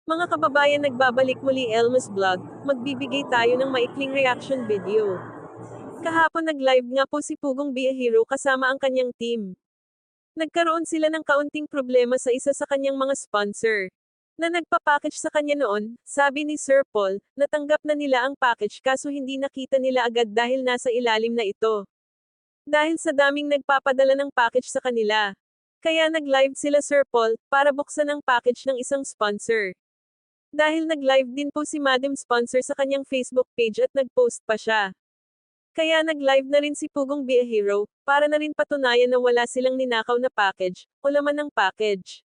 Mga kababayan, nagbabalik muli Elmas Vlog, magbibigay tayo ng maikling reaction video. Kahapon nag-live nga po si Pugong Biyahero kasama ang kanyang team. Nagkaroon sila ng kaunting problema sa isa sa kanyang mga sponsor. Na nagpa-package sa kanya noon, sabi ni Sir Paul, natanggap na nila ang package kaso hindi nakita nila agad dahil nasa ilalim na ito. Dahil sa daming nagpapadala ng package sa kanila. Kaya nag-live sila Sir Paul, para buksan ang package ng isang sponsor. Dahil nag-live din po si Madam Sponsor sa kanyang Facebook page at nag-post pa siya. Kaya nag-live na rin si Pugong Biyahero, para na rin patunayan na wala silang ninakaw na package, o laman ng package.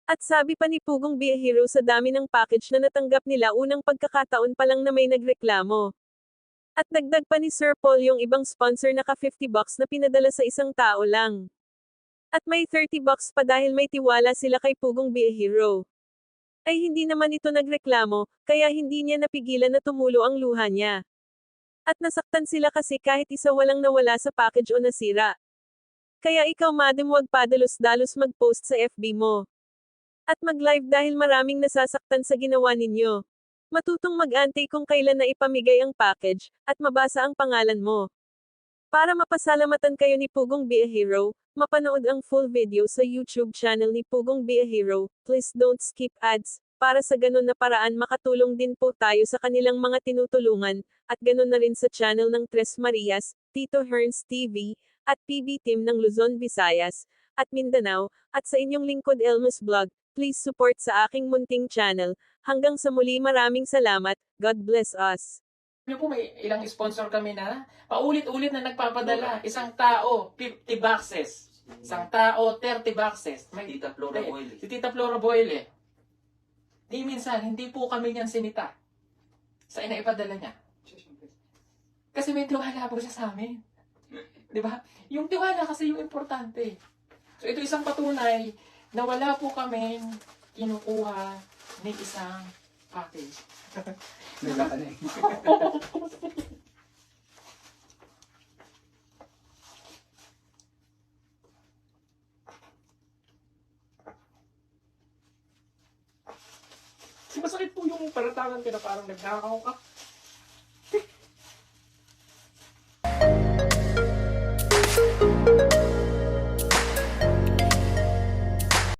At sabi pa ni Pugong Biyahero sa dami ng package na natanggap nila unang pagkakataon pa lang na may nagreklamo. At dagdag pa ni Sir Paul yung ibang sponsor na ka $50 na pinadala sa isang tao lang. At may $30 pa dahil may tiwala sila kay Pugong Biyahero. Ay hindi naman ito nagreklamo, kaya hindi niya napigilan na tumulo ang luha niya. At nasaktan sila kasi kahit isa walang nawala sa package o nasira. Kaya ikaw madam, wag padalos-dalos mag-post sa FB mo. At mag-live dahil maraming nasasaktan sa ginawa ninyo. Matutong mag-antay kung kailan na ipamigay ang package, at mabasa ang pangalan mo. Para mapasalamatan kayo ni Pugong Biyahero, mapanood ang full video sa YouTube channel ni Pugong Biyahero, please don't skip ads. Para sa ganun na paraan makatulong din po tayo sa kanilang mga tinutulungan, at ganun na rin sa channel ng Tres Marias, Tito Hearns TV, at PB Team ng Luzon, Visayas, at Mindanao, at sa inyong lingkod Elmas Vlog. Please support sa aking munting channel. Hanggang sa muli, maraming salamat. God bless us. Niyo po, may ilang sponsor kami na paulit-ulit na nagpapadala. Isang tao, 50 boxes. Isang tao, 30 boxes. May, Tita Flora Boyle. Si Tita Flora Boyle. Di minsan, hindi po kami niyan sinita sa inaipadala niya. Kasi may tiwala po siya sa amin. Di ba? Yung tiwala kasi yung importante. So ito isang patunay na wala po kaming kinukuha ni isang package. Nila ka na eh. Masakit po yung paratangan ka na parang nagnakaw ka.